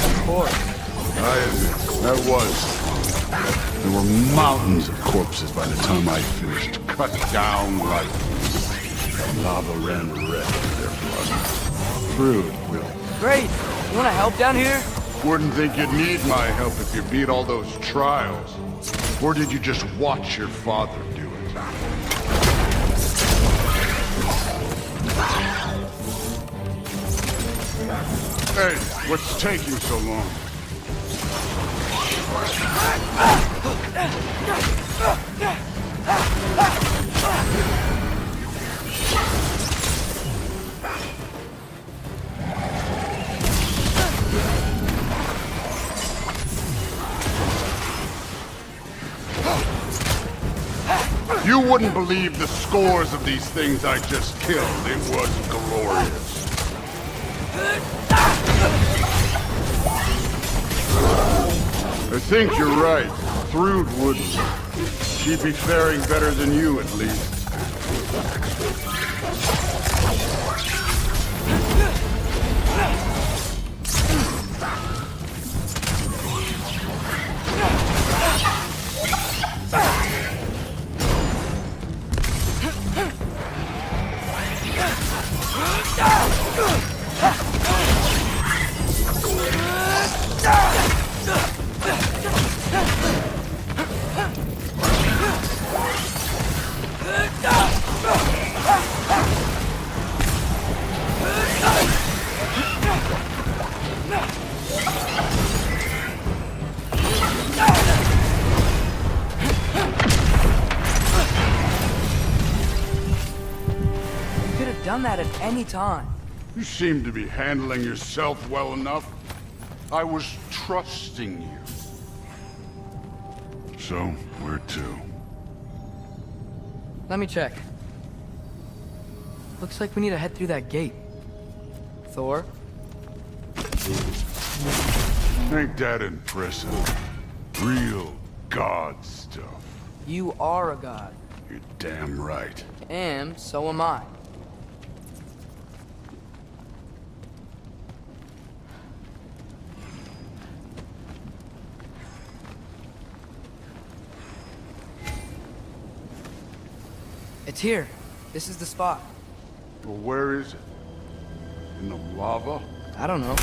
Of course. I admit, that was. There were mountains of corpses by the time I finished, cut down like lava ran red with their blood. Crude, Will. Great. You want to help down here? Wouldn't think you'd need my help if you beat all those trials. Or did you just watch your father do it? Hey, what's taking so long? You wouldn't believe the scores of these things I just killed. It was glorious. I think you're right. Thrud wouldn't. She'd be faring better than you, at least. Done that at any time. You seem to be handling yourself well enough. I was trusting you. So, where to? Let me check. Looks like we need to head through that gate. Thor? Ain't that impressive? Real god stuff. You are a god. You're damn right. And so am I. It's here. This is the spot. Well, where is it? In the lava? I don't know.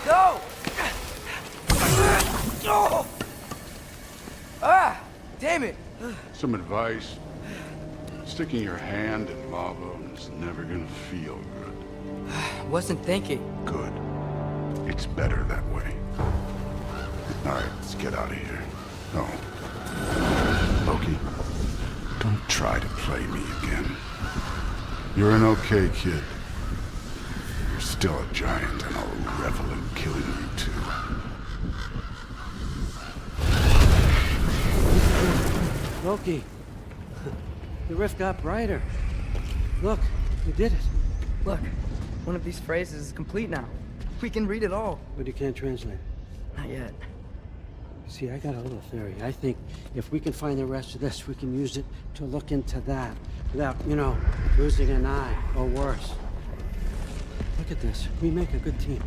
Go! Ah! Damn it! Some advice. Sticking your hand in lava is never gonna feel good. Wasn't thinking. Good. It's better that way. Alright, let's get out of here. Oh. Loki, don't try to play me again. You're an okay kid. You're still a giant, and I'll revel in killing you too. Loki, the rift got brighter. Look, you did it. Look, one of these phrases is complete now. We can read it all. But you can't translate. Not yet. See, I got a little theory. I think if we can find the rest of this, we can use it to look into that without, you know, losing an eye or worse. Look at this. We make a good team.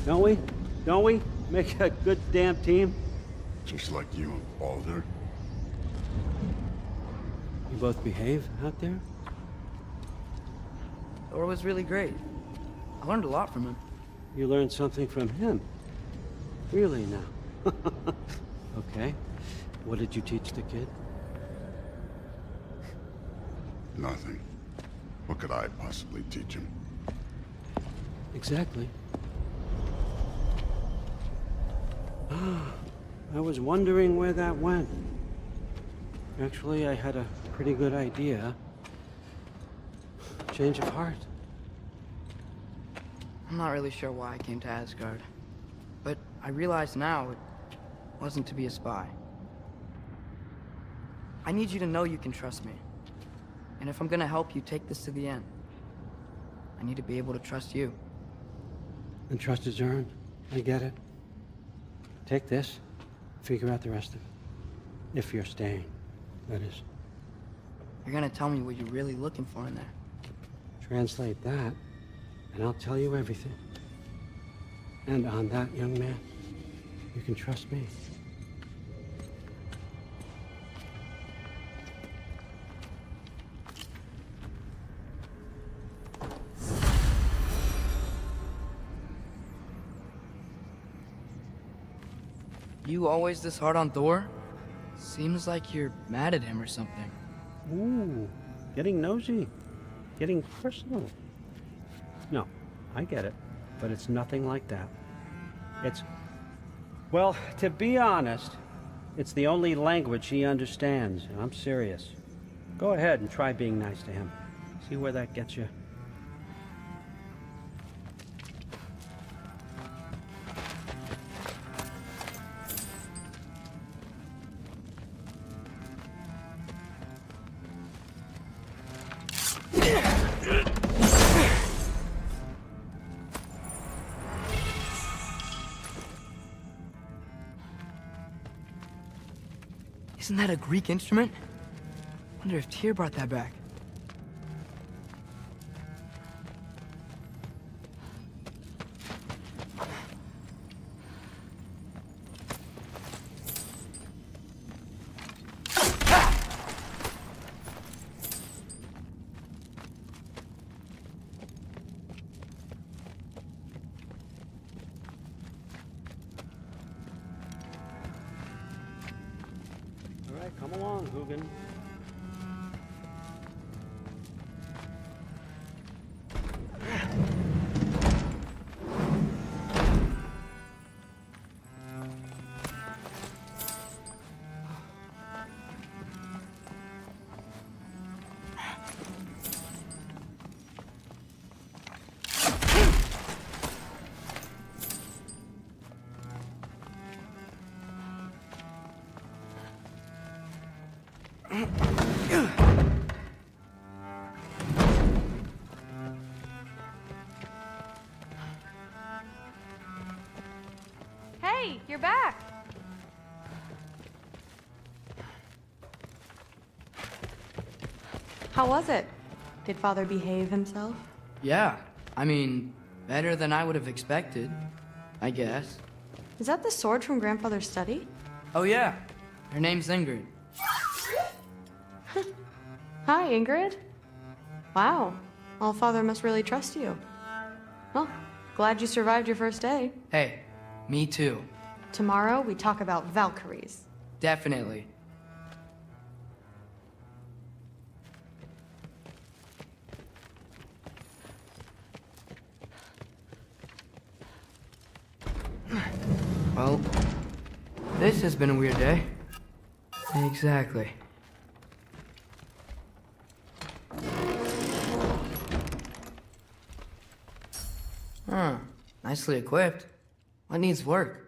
Don't we? Don't we? Make a good damn team? Just like you and Baldur. You both behave out there? Thor was really great. I learned a lot from him. You learned something from him. Really now. Okay. What did you teach the kid? Nothing. What could I possibly teach him? Exactly. I was wondering where that went. Actually, I had a pretty good idea. Change of heart. I'm not really sure why I came to Asgard. But I realize now it wasn't to be a spy. I need you to know you can trust me. And if I'm gonna help you take this to the end, I need to be able to trust you. And trust is earned. I get it. Take this. Figure out the rest of it. If you're staying, that is. You're gonna tell me what you're really looking for in there. Translate that, and I'll tell you everything. And on that, young man, you can trust me. You always this hard on Thor? Seems like you're mad at him or something. Ooh, getting nosy, getting personal. No, I get it, but it's nothing like that. Well, to be honest, it's the only language he understands, and I'm serious. Go ahead and try being nice to him. See where that gets you. Isn't that a Greek instrument? Wonder if Tyr brought that back. All right, come along, Hugin. Hey, you're back. How was it? Did Father behave himself? Yeah, I mean, better than I would have expected, I guess. Is that the sword from Grandfather's study? Oh yeah, her name's Ingrid. Hi, Ingrid. Wow, All-Father must really trust you. Well, glad you survived your first day. Hey, me too. Tomorrow, we talk about Valkyries. Definitely. Well, this has been a weird day. Exactly. Huh. Nicely equipped. What needs work?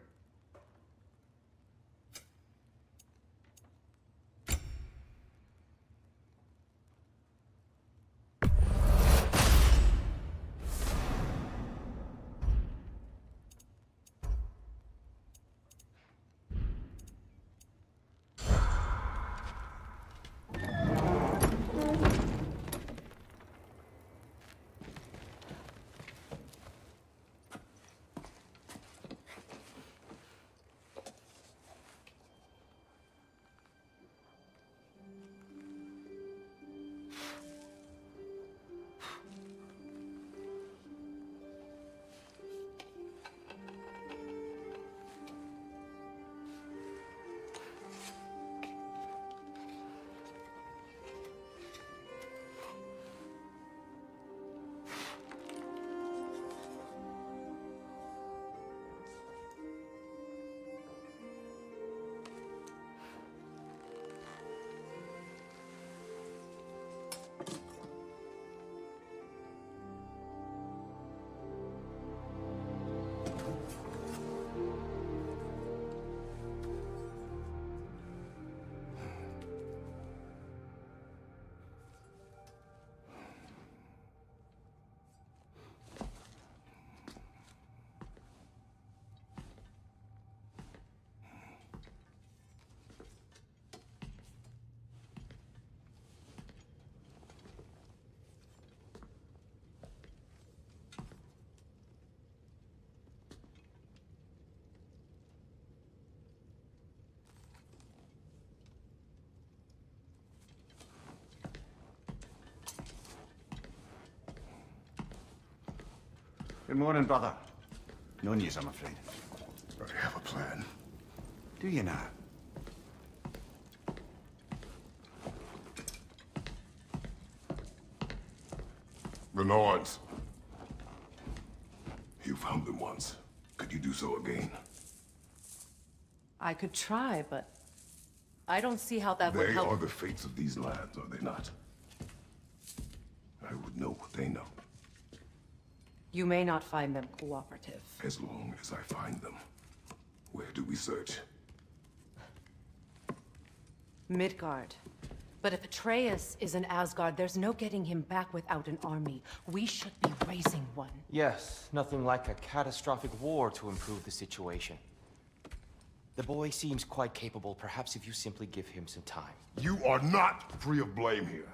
Good morning, brother. No news, I'm afraid. I have a plan. Do you now? The Norns. You found them once. Could you do so again? I could try, but I don't see how that would They help. are the fates of these lands, are they not? I would know what they know, You may not find them cooperative. as long as I find them. Where do we search? Midgard. But if Atreus is in Asgard, there's no getting him back without an army. We should be raising one. Yes, nothing like a catastrophic war to improve the situation. The boy seems quite capable. Perhaps if you simply give him some time. You are not free of blame here.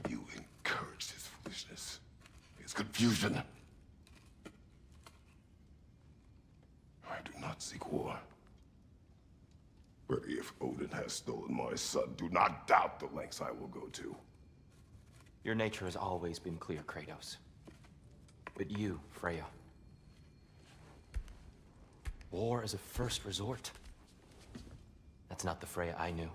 You encouraged his foolishness, his confusion. I do not seek war. But if Odin has stolen my son, do not doubt the lengths I will go to. Your nature has always been clear, Kratos. But you, Freya. War is a first resort. That's not the Freya I knew.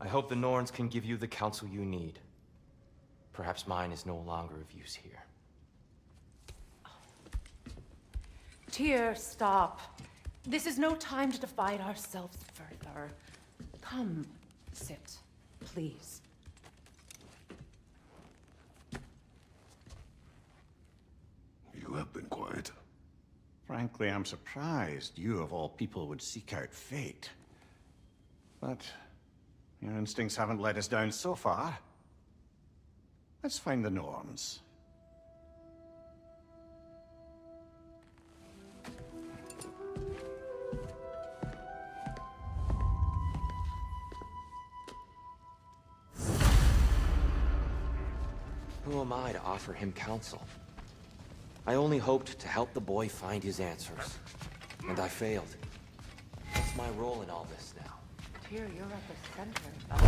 I hope the Norns can give you the counsel you need. Perhaps mine is no longer of use here. Tyr, stop. This is no time to divide ourselves further. Come, sit, please. You have been quiet. Frankly, I'm surprised you, of all people, would seek out fate. But your instincts haven't let us down so far. Let's find the Norns. Who am I to offer him counsel? I only hoped to help the boy find his answers. And I failed. What's my role in all this now? Tyr, you're at the center of...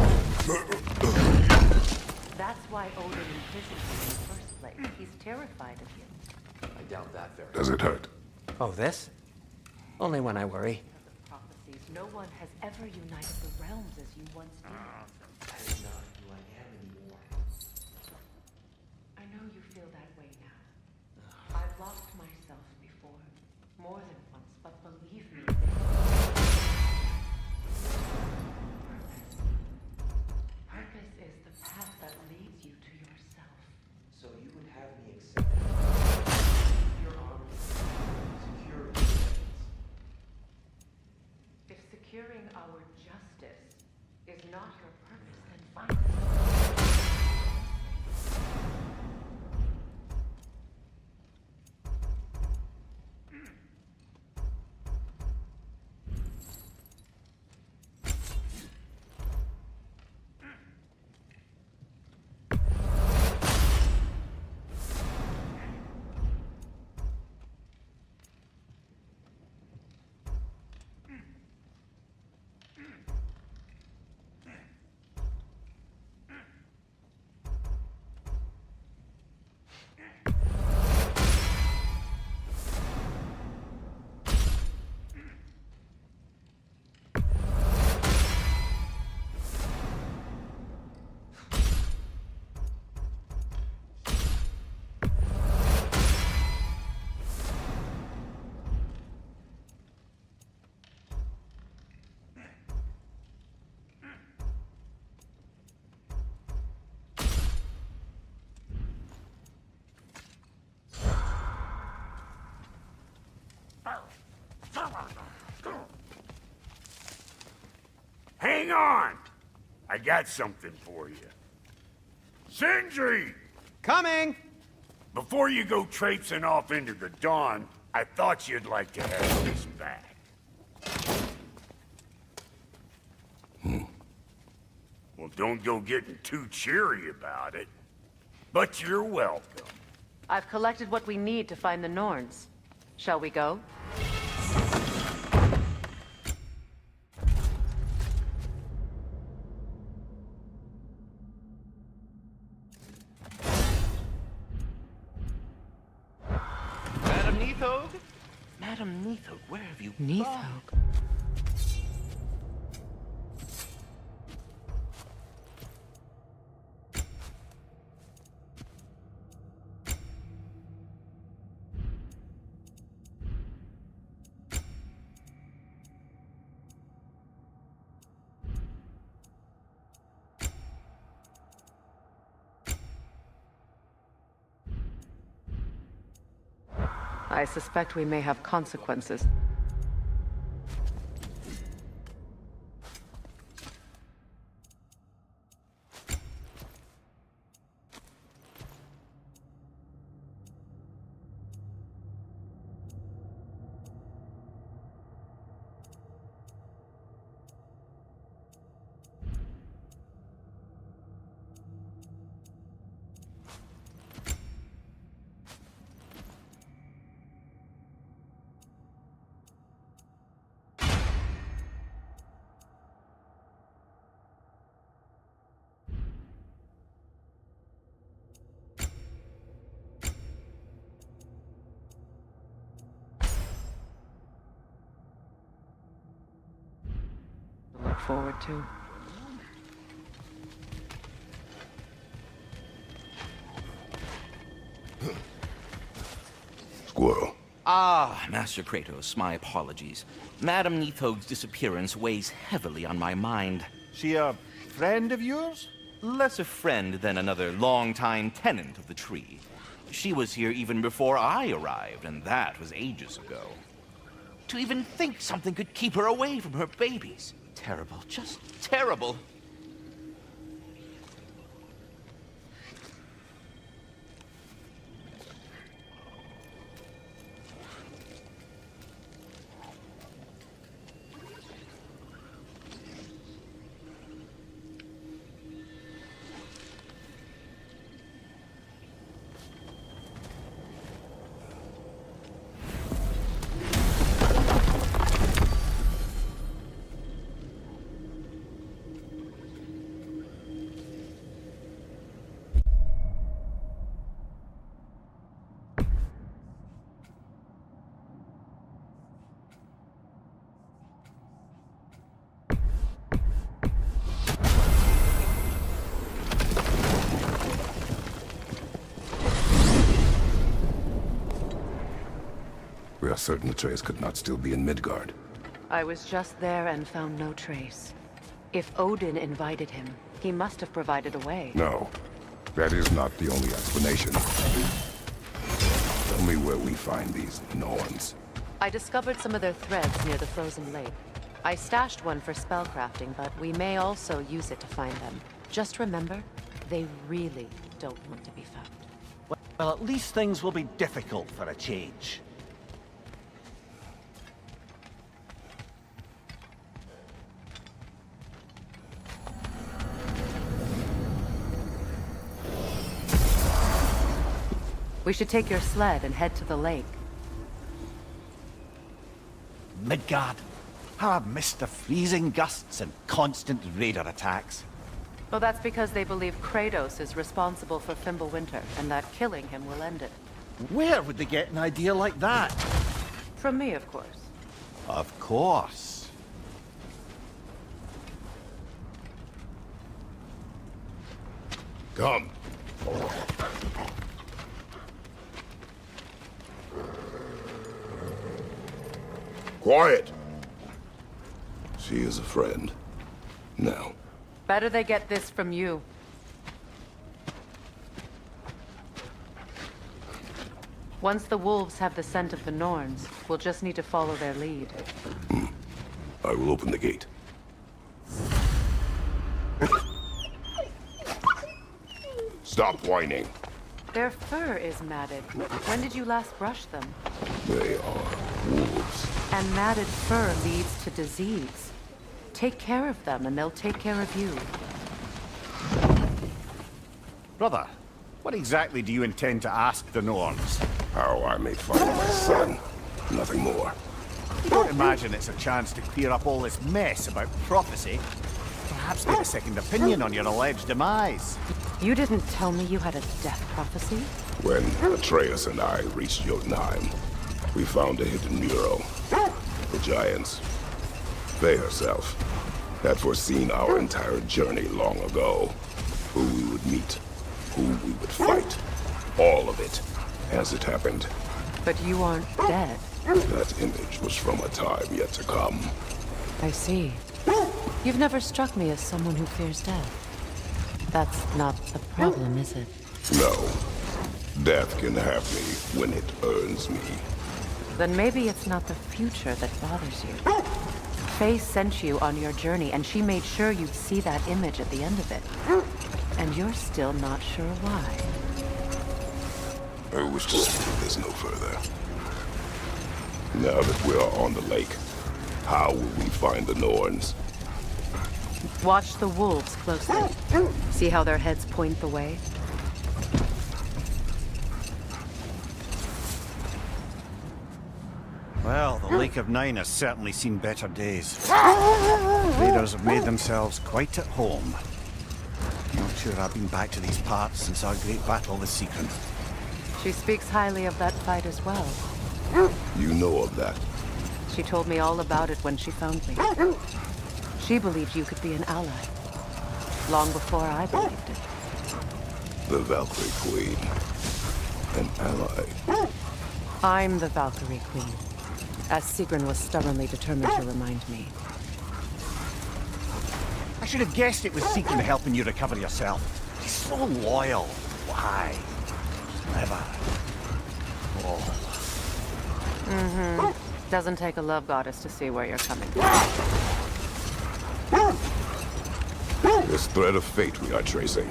That's why Odin imprisoned you in the first place. He's terrified of you. I doubt that very much. Does it hurt? Oh, this? Only when I worry. The prophecies, no one has ever united the realms as you once did. That is not who I am anymore. I know you feel that way now. I've lost myself before, more than once, but believe me, purpose is the path that leads you to yourself. So you would have me accept your army, secure your If securing our justice is not your purpose, then find it. Hang on! I got something for you. Sindri! Coming! Before you go traipsing off into the dawn, I thought you'd like to have this back. Well, don't go getting too cheery about it. But you're welcome. I've collected what we need to find the Norns. Shall we go? you. Neathog. I suspect we may have consequences. Look forward to. Squirrel. Ah, Master Kratos, my apologies. Madame Neathog's disappearance weighs heavily on my mind. She a friend of yours? Less a friend than another longtime tenant of the tree. She was here even before I arrived, and that was ages ago. To even think something could keep her away from her babies. Terrible, just terrible. We are certain Atreus could not still be in Midgard. I was just there and found no trace. If Odin invited him, he must have provided a way. No, that is not the only explanation. Tell me where we find these Norns. I discovered some of their threads near the frozen lake. I stashed one for spellcrafting, but we may also use it to find them. Just remember, they really don't want to be found. Well, at least things will be difficult for a change. We should take your sled and head to the lake. Midgard. How I've missed the freezing gusts and constant raider attacks. Well, that's because they believe Kratos is responsible for Fimbulwinter, and that killing him will end it. Where would they get an idea like that? From me, of course. Of course. Come. Quiet! She is a friend. Now. Better they get this from you. Once the wolves have the scent of the Norns, we'll just need to follow their lead. I will open the gate. Stop whining. Their fur is matted. When did you last brush them? They are wolves. And matted fur leads to disease. Take care of them, and they'll take care of you. Brother, what exactly do you intend to ask the Norns? How I may find my son. Nothing more. You don't imagine it's a chance to clear up all this mess about prophecy? Perhaps get a second opinion on your alleged demise. You didn't tell me you had a death prophecy? When Atreus and I reached Jotunheim, we found a hidden mural. It giants. Faye herself had foreseen our entire journey long ago. Who we would meet, who we would fight. All of it, as it happened. But you aren't dead. That image was from a time yet to come. I see. You've never struck me as someone who fears death. That's not the problem, is it? No. Death can have me when it earns me. Then maybe it's not the future that bothers you. Faye sent you on your journey, and she made sure you'd see that image at the end of it. And you're still not sure why. I wish to speak this no further. Now that we are on the lake, how will we find the Norns? Watch the wolves closely. See how their heads point the way? Well, the Lake of Nine has certainly seen better days. Raiders have made themselves quite at home. Not sure I've been back to these parts since our great battle with Seekron. She speaks highly of that fight as well. You know of that? She told me all about it when she found me. She believed you could be an ally. Long before I believed it. The Valkyrie Queen. An ally. I'm the Valkyrie Queen. As Seekron was stubbornly determined to remind me. I should have guessed it was Seekron helping you recover yourself. He's so loyal. Why? Never. Oh. Mm-hmm. Doesn't take a love goddess to see where you're coming from. This thread of fate we are tracing.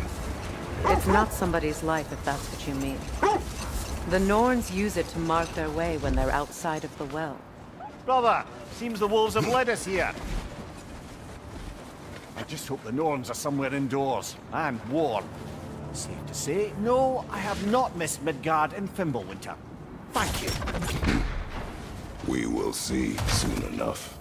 It's not somebody's life, if that's what you mean. The Norns use it to mark their way when they're outside of the well. Brother, seems the wolves have led us here. I just hope the Norns are somewhere indoors, and warm. Safe to say, no, I have not missed Midgard and Fimbulwinter. Thank you. We will see soon enough.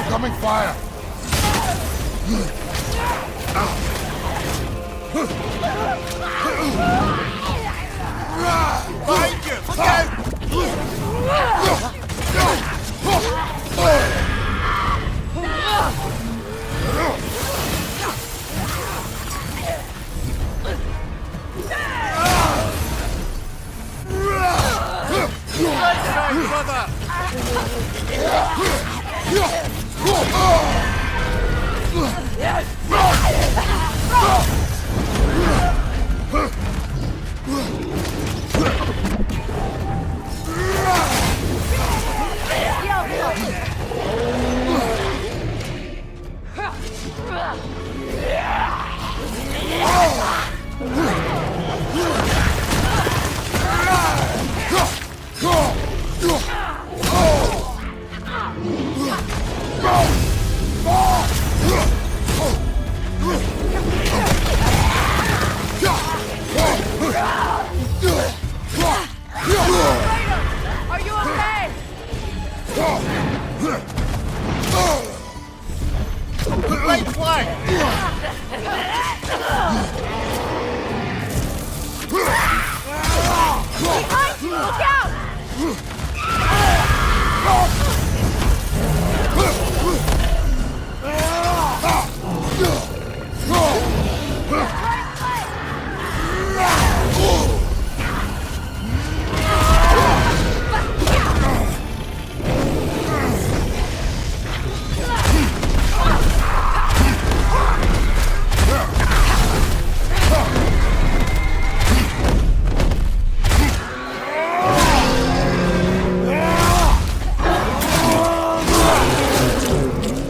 Incoming fire! Behind you! Okay! Are you okay? Right flank! Behind you! Look out!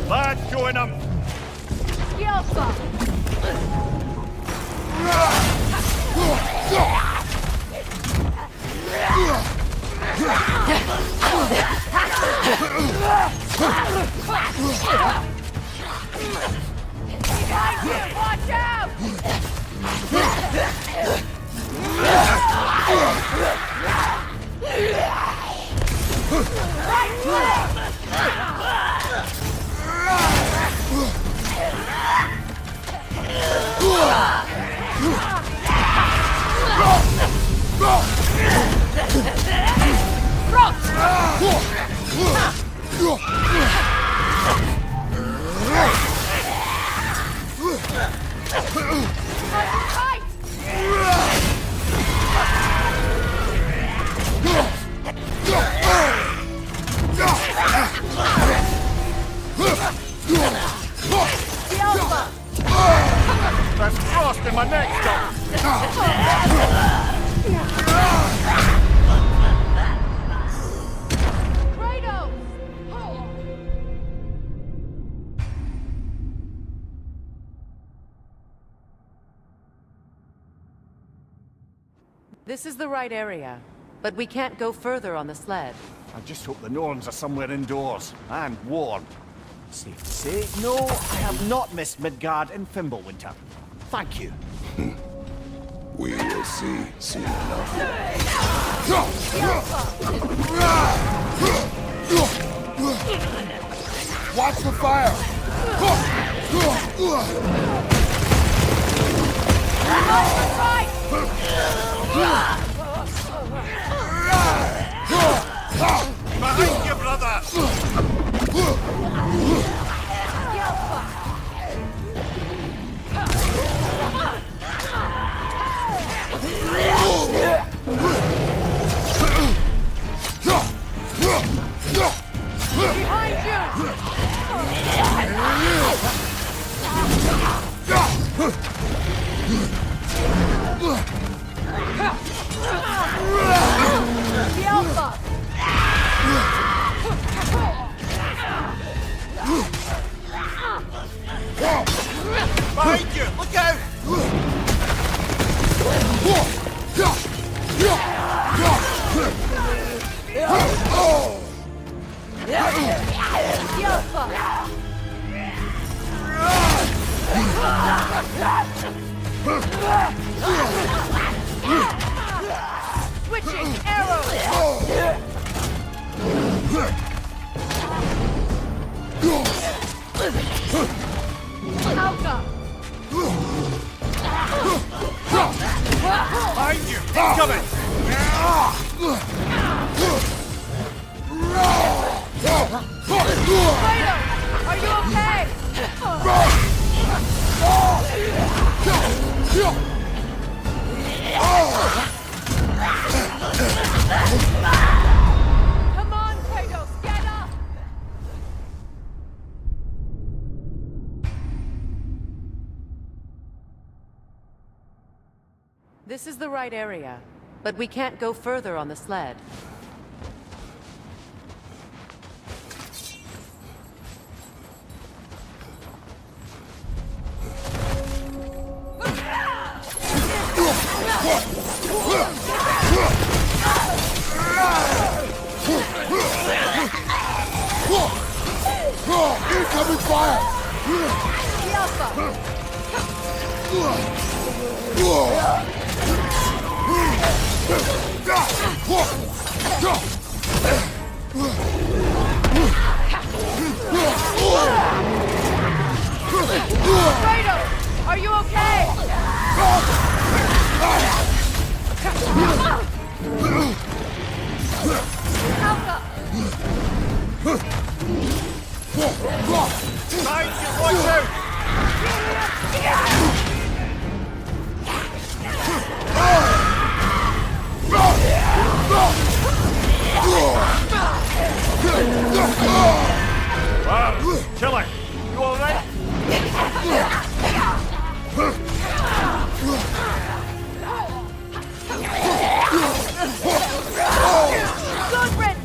Bad going up! Watch out! That's frost in my neck, Doc. This is the right area, but we can't go further on the sled. I just hope the Norns are somewhere indoors and warm. Safe to say, no, I have not missed Midgard and Fimbulwinter. Thank you. We will see soon enough. Watch the fire! Behind you, brother! Behind you! Look out! Switching arrows! Behind you! Incoming! Are you okay? Come on, Kratos, get up! This is the right area, but we can't go further on the sled. Incoming fire! Kratos, are you okay? Behind you! Watch out! Wow! Killer! You alright? Goodrin!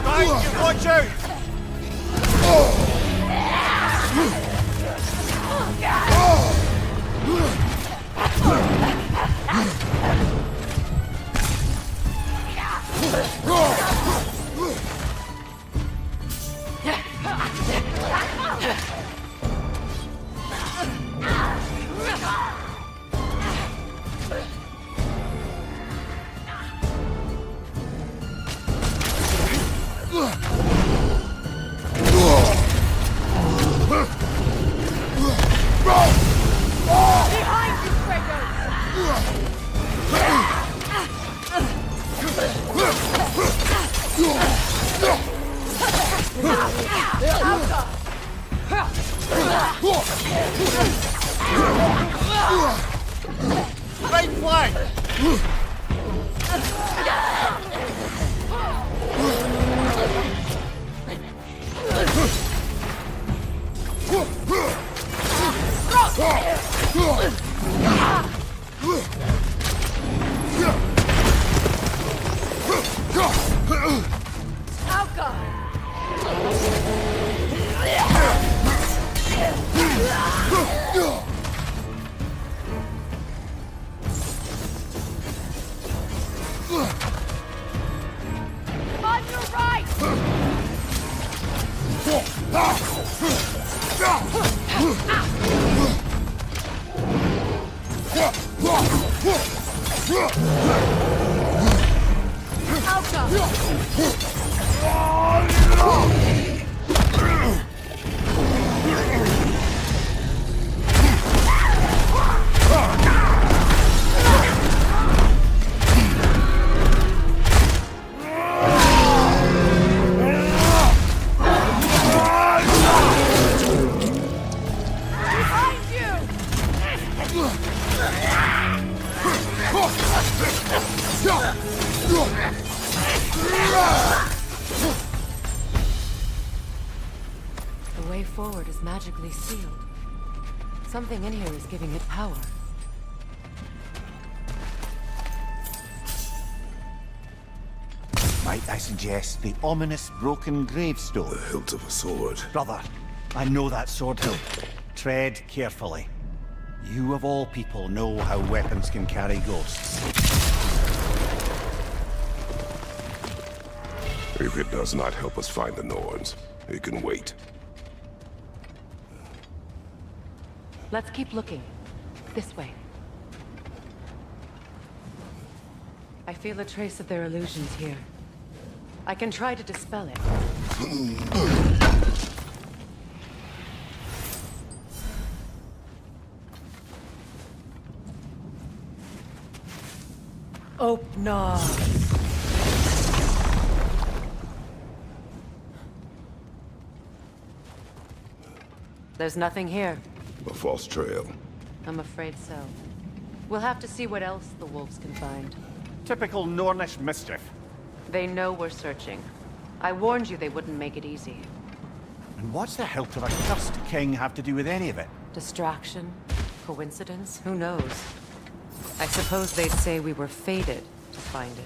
Behind you! Watch out! Right flank! The way forward is magically sealed. Something in here is giving it power. Might I suggest the ominous broken gravestone? The hilt of a sword. Brother, I know that sword hilt. Tread carefully. You of all people know how weapons can carry ghosts. If it does not help us find the Norns, it can wait. Let's keep looking. This way. I feel a trace of their illusions here. I can try to dispel it. Oh, no. There's nothing here. A false trail. I'm afraid so. We'll have to see what else the wolves can find. Typical Nornish mischief. They know we're searching. I warned you they wouldn't make it easy. And what's the hilt of a cursed king have to do with any of it? Distraction? Coincidence? Who knows? I suppose they'd say we were fated to find it.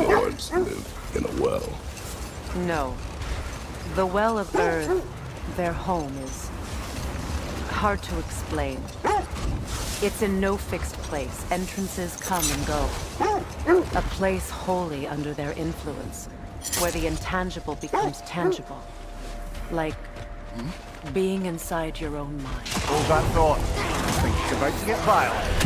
Norns live in a well. No. The Well of Earth, their home, is hard to explain. It's in no fixed place. Entrances come and go. A place wholly under their influence, where the intangible becomes tangible. Like being inside your own mind. Hold that thought. I think it's about to get violent.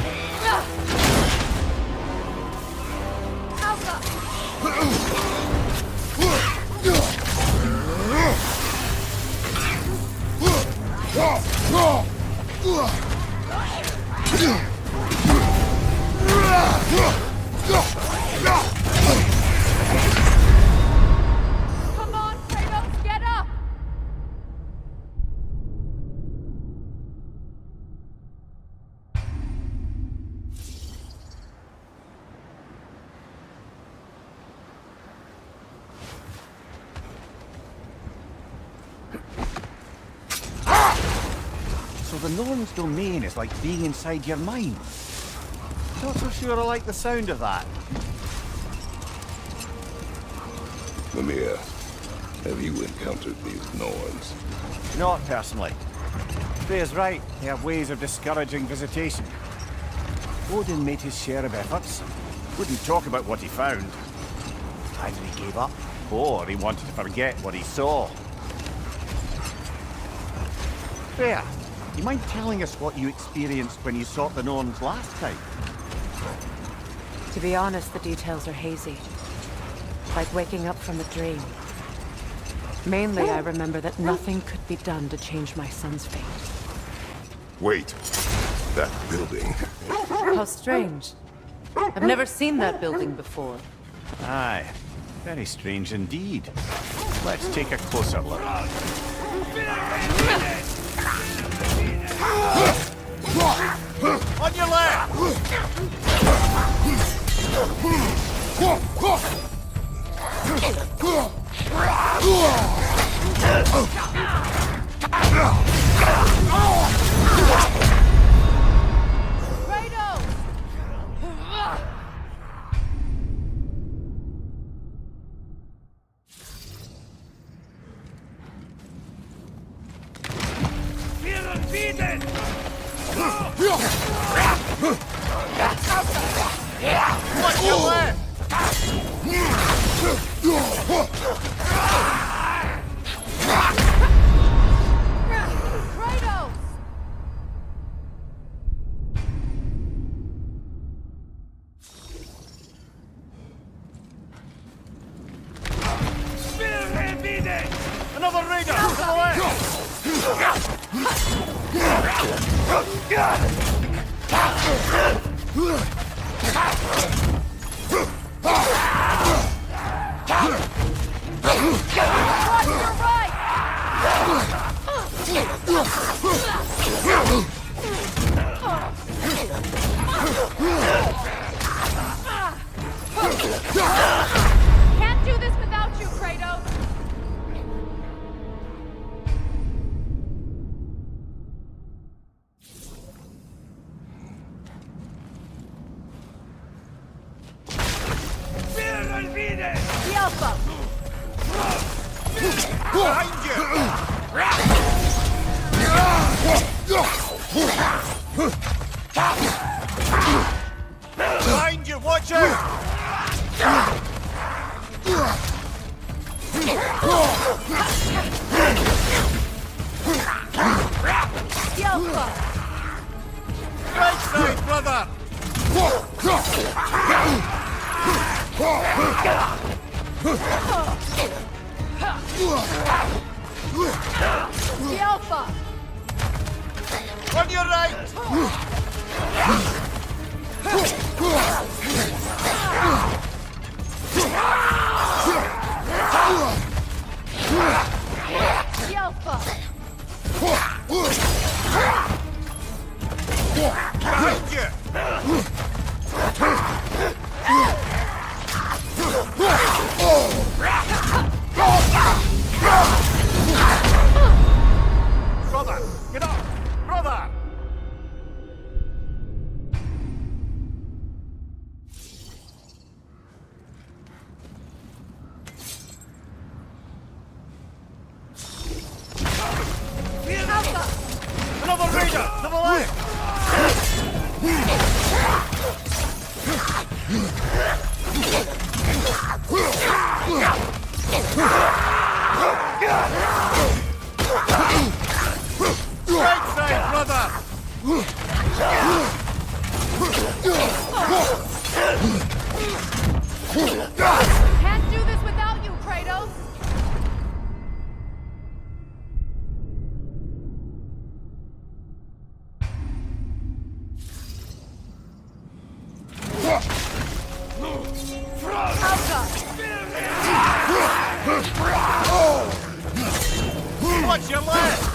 Come on, Kratos, get up! So the Norn's domain is like being inside your mind. Not so sure I like the sound of that. Mimir, have you encountered these Norns? Not personally. Freya's right. They have ways of discouraging visitation. Odin made his share of efforts. Wouldn't talk about what he found. Either he gave up, or he wanted to forget what he saw. Freya, you mind telling us what you experienced when you sought the Norns last time? To be honest, the details are hazy. Like waking up from a dream. Mainly, I remember that nothing could be done to change my son's fate. Wait. That building. How strange. I've never seen that building before. Aye. Very strange indeed. Let's take a closer look. On your left! What's your left? Another raider! To the left! Can't do this without you, Kratos! The Alpha! Behind you! Behind you, watch out! The Alpha! Right side, brother! The Alpha! On your right! The Alpha! Behind you! Brother! Get up! Brother! Alpha! Another raider! To the left! Right side, brother! Can't do this without you, Kratos! Watch your left!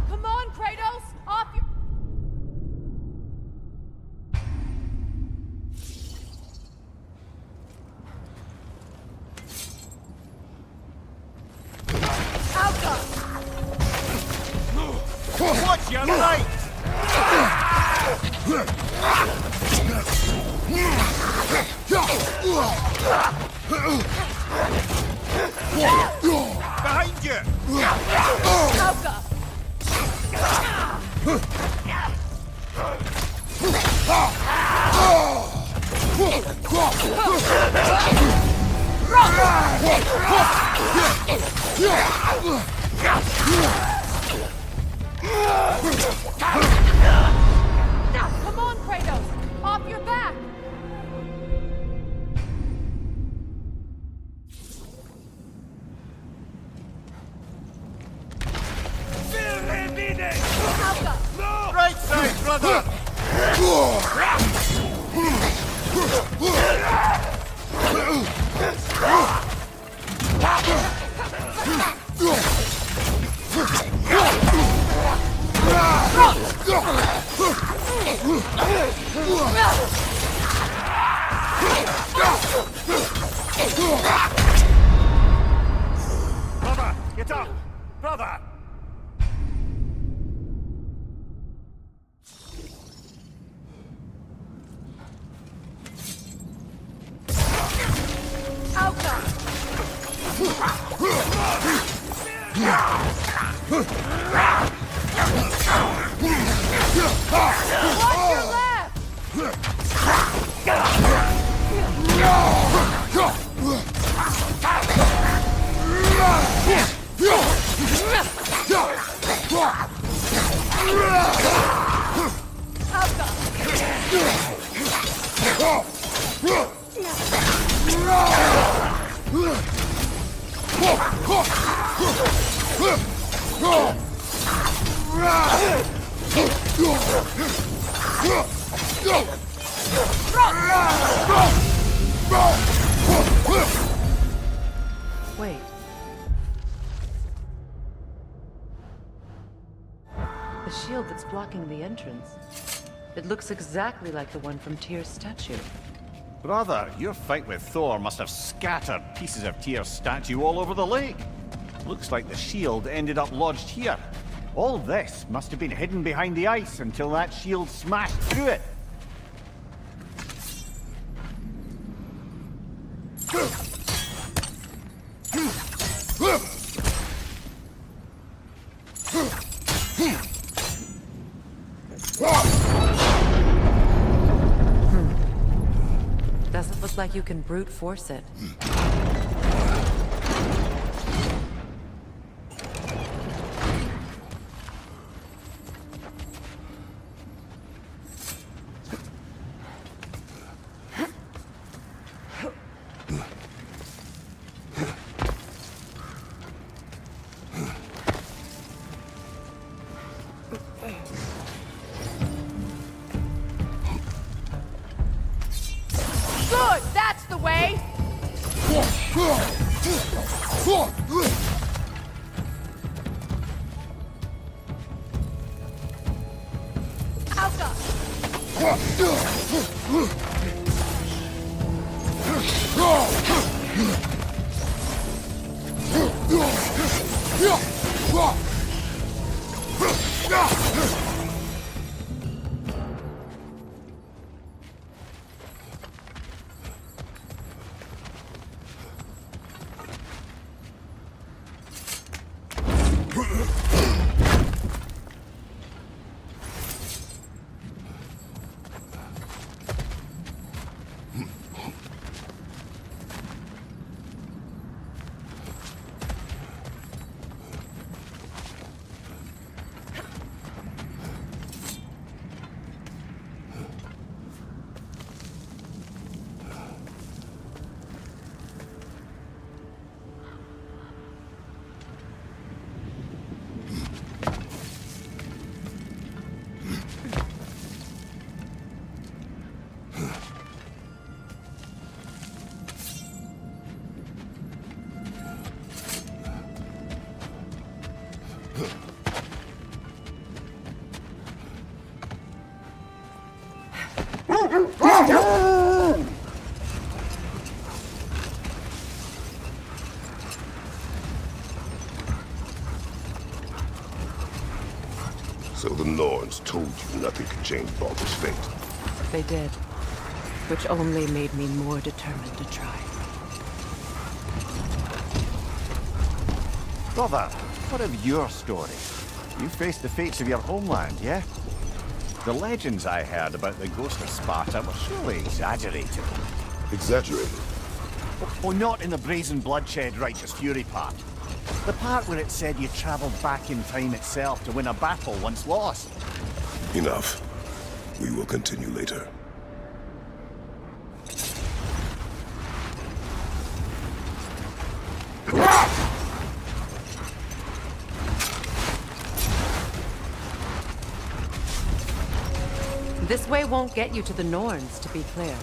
Come on, Kratos! Off your... Alpha! Watch your right! behind you! Alka! Now, come on, Kratos! Off your back! Alka! Right side, brother! Brother, get up! Brother! Alka! Watch your left! Wait. The shield that's blocking the entrance. It looks exactly like the one from Tyr's statue. Brother, your fight with Thor must have scattered pieces of Tyr's statue all over the lake. Looks like the shield ended up lodged here. All this must have been hidden behind the ice until that shield smashed through it. Doesn't look like you can brute force it. Good! That's the way! Alka! So the Norns told you nothing could change Balder's fate. They did. Which only made me more determined to try. Brother, what of your story? You faced the fates of your homeland, yeah? The legends I heard about the ghost of Sparta were surely exaggerated. Exaggerated? Oh, not in the brazen bloodshed righteous fury part. The part where it said you traveled back in time itself to win a battle once lost. Enough. We will continue later. This way won't get you to the Norns, to be clear.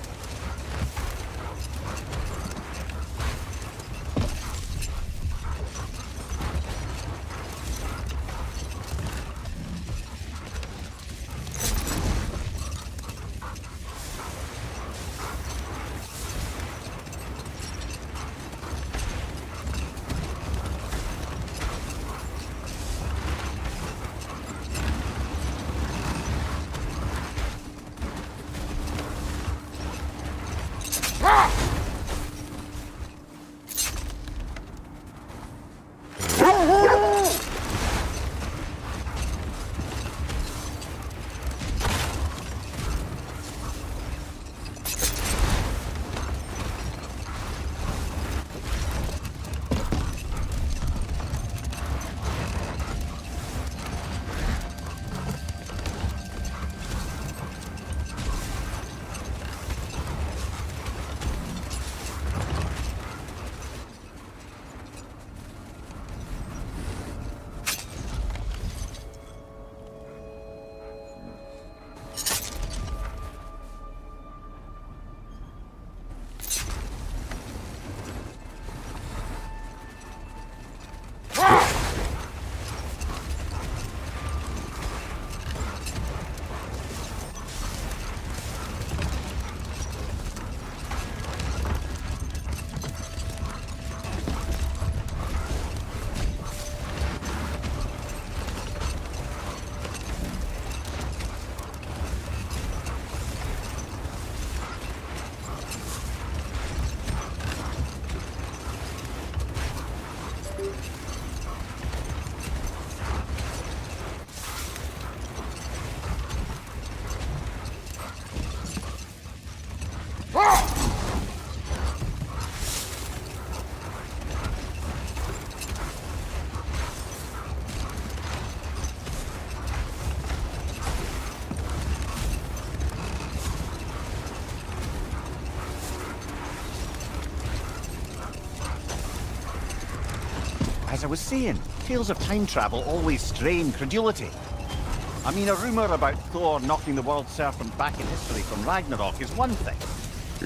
As I was saying, tales of time travel always strain credulity. I mean, a rumor about Thor knocking the world serpent back in history from Ragnarok is one thing.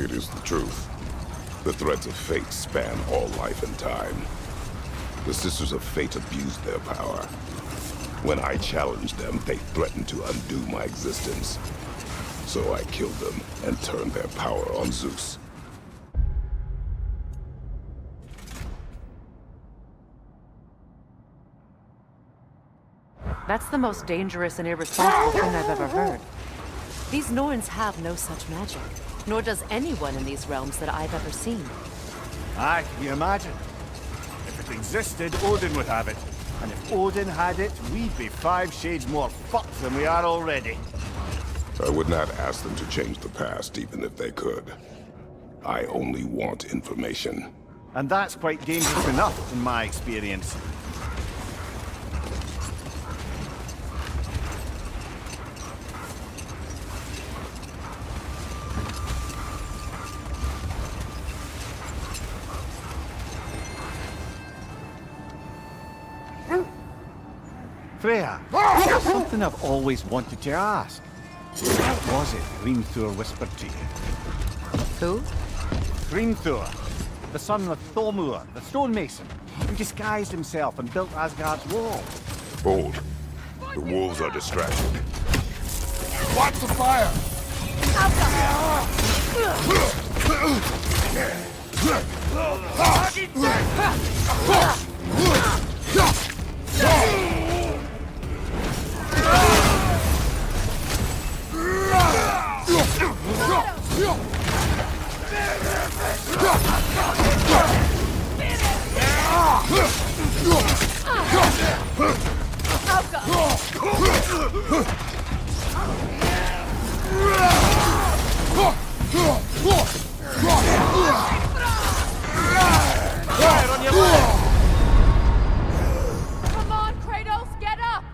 It is the truth. The threads of fate span all life and time. The Sisters of Fate abused their power. When I challenged them, they threatened to undo my existence. So I killed them and turned their power on Zeus. That's the most dangerous and irresponsible thing I've ever heard. These Norns have no such magic, nor does anyone in these realms that I've ever seen. Aye, can you imagine? If it existed, Odin would have it. And if Odin had it, we'd be 5 shades more fucked than we are already. I would not ask them to change the past, even if they could. I only want information. And that's quite dangerous enough, in my experience. Freya, there's something I've always wanted to ask. What was it Hrimthur whispered to you? Who? Hrimthur, the son of Thormur, the stonemason, who disguised himself and built Asgard's wall. Hold. The wolves are distracted. Watch the fire! Fire on your left! Come on, Kratos, get up!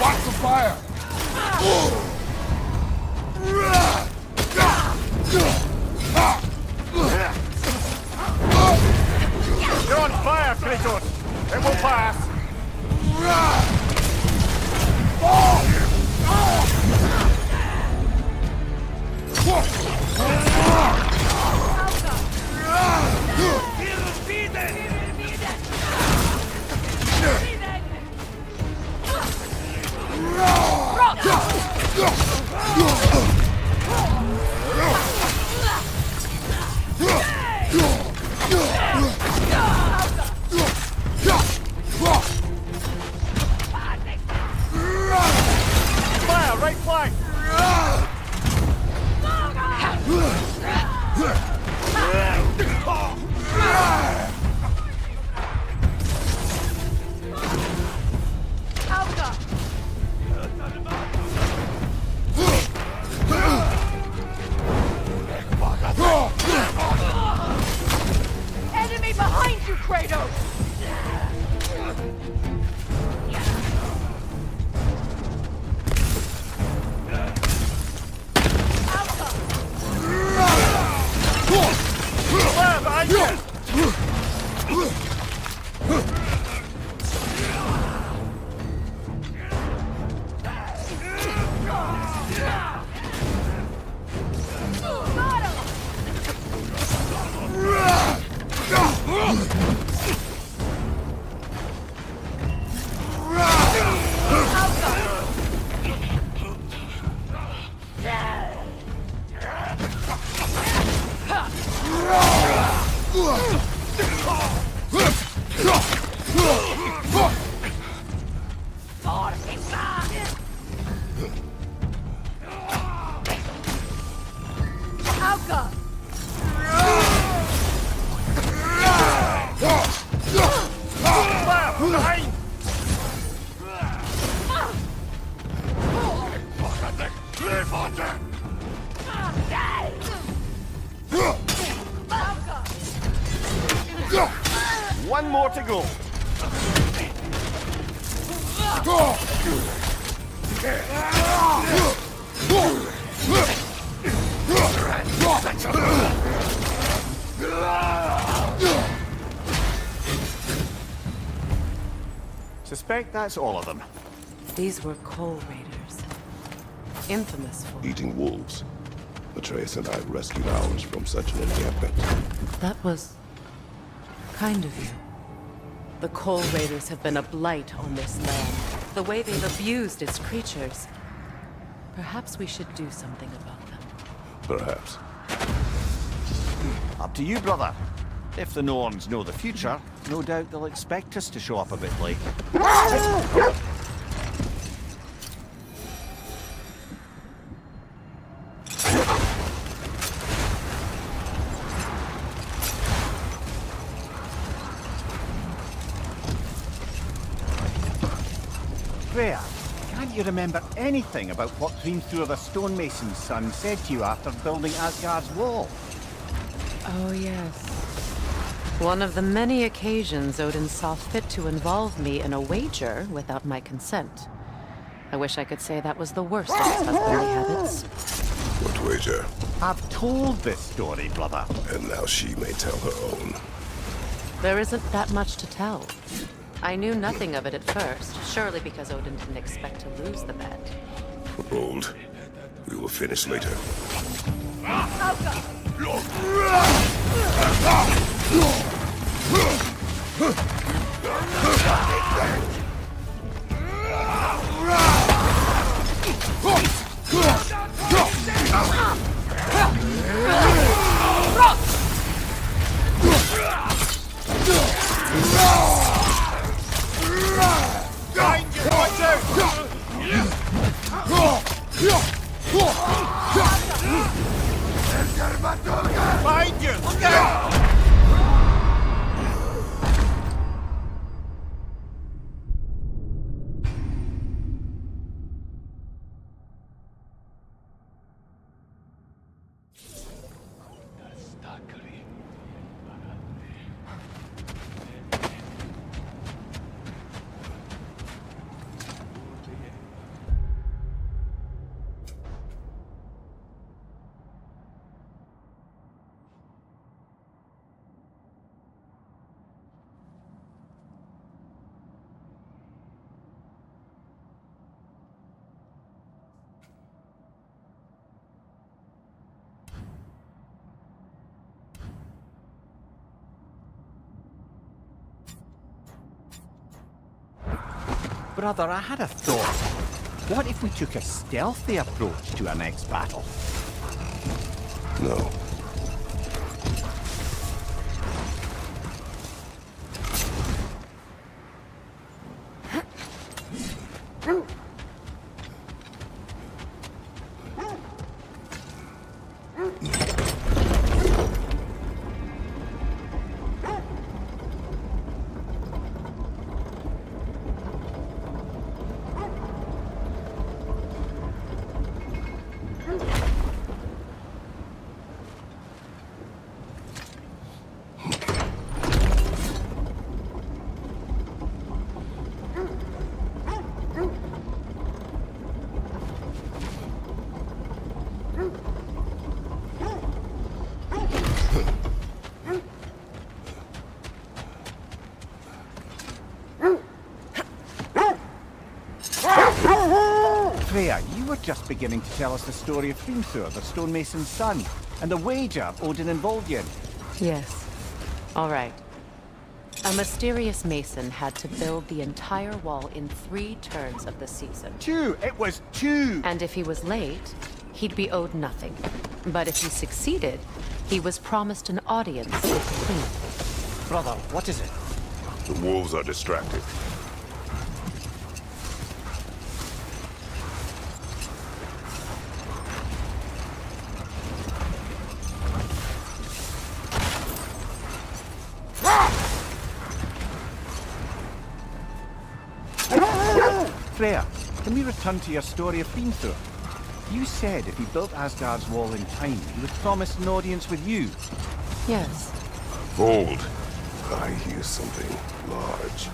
Watch the fire! You're on fire, Kratos! It will pass! Fire, right flank! Enemy behind you, Kratos! Fire behind you! One more to go. Suspect that's all of them. These were Coal Raiders. Infamous for... Eating wolves. Atreus and I rescued ours from such an encampment. That was... kind of you. The Coal Raiders have been a blight on this land. The way they've abused its creatures. Perhaps we should do something about them. Perhaps. Up to you, brother. If the Norns know the future, no doubt they'll expect us to show up a bit late. Freya, can't you remember anything about what Hrimthur the stonemason's son said to you after building Asgard's wall? Oh, yes. One of the many occasions Odin saw fit to involve me in a wager without my consent. I wish I could say that was the worst of his husbandly habits. What wager? I've told this story, brother. And now she may tell her own. There isn't that much to tell. I knew nothing of it at first, surely because Odin didn't expect to lose the bet. Hold. We will finish later. Watch out! Behind you! Look out! Brother, I had a thought. What if we took a stealthy approach to our next battle? No. Freya, you were just beginning to tell us the story of Hrimthur, the stonemason's son, and the wager Odin involved you in. Yes. All right. A mysterious mason had to build the entire wall in 3 turns of the season. 2! It was 2! And if he was late, he'd be owed nothing. But if he succeeded, he was promised an audience with the queen. Brother, what is it? The wolves are distracted. Freya, can we return to your story of Hrimthur? You said if he built Asgard's wall in time, he was promised an audience with you. Yes. Hold. I hear something large.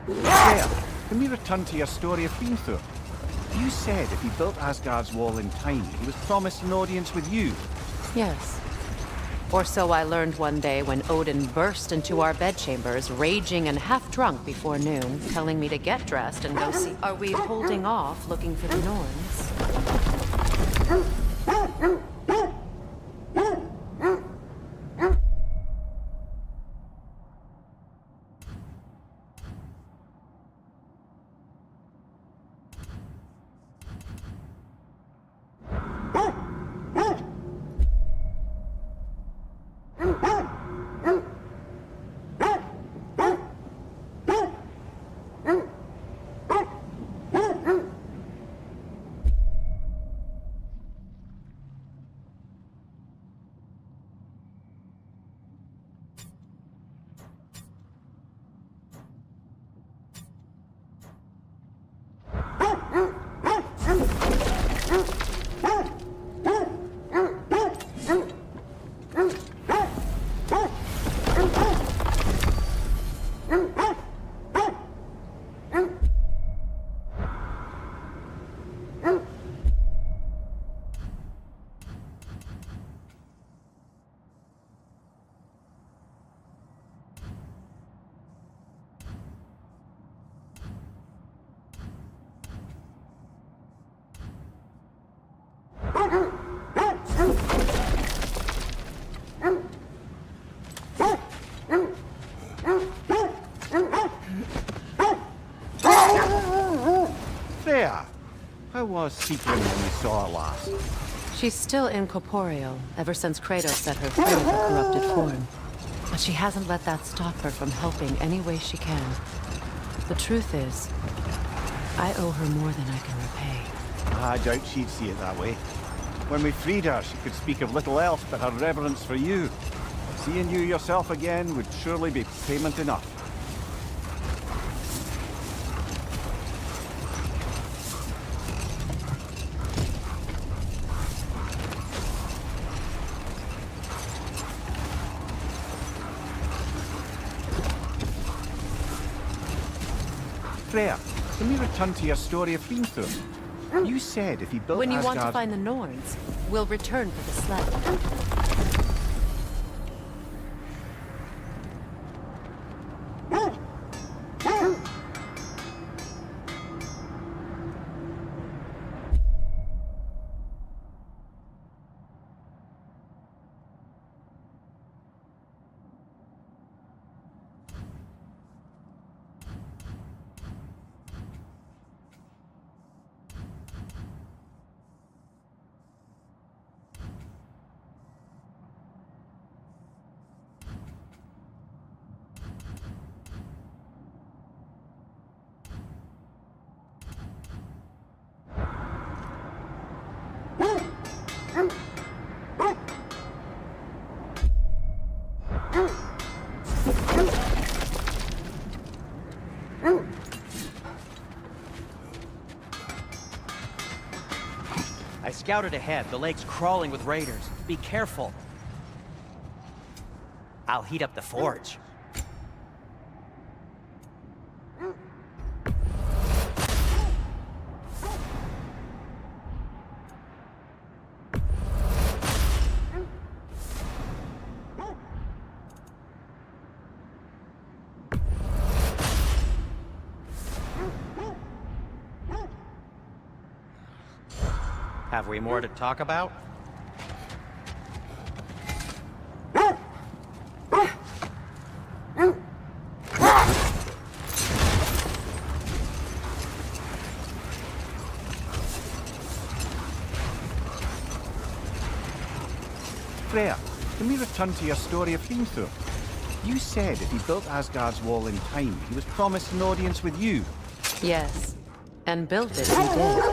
Freya, can we return to your story of Hrimthur? You said if he built Asgard's wall in time, he was promised an audience with you. Yes. Or so I learned one day when Odin burst into our bedchambers, raging and half drunk before noon, telling me to get dressed and go see. Are we holding off looking for the Norns? How was Sequin when we saw her last? She's still incorporeal, ever since Kratos set her free of her corrupted form. But she hasn't let that stop her from helping any way she can. The truth is, I owe her more than I can repay. I doubt she'd see it that way. When we freed her, she could speak of little else but her reverence for you. Seeing you yourself again would surely be payment enough. Freya, can we return to your story of Fiendthur? You said if he built When you want to Asgard... find the Norns, we'll return for the sled. I scouted ahead. The lake's crawling with raiders. Be careful. I'll heat up the forge. Have we more to talk about? Freya, can we return to your story of Fiendthur? You said if he built Asgard's wall in time, he was promised an audience with you. Yes, and built it he did.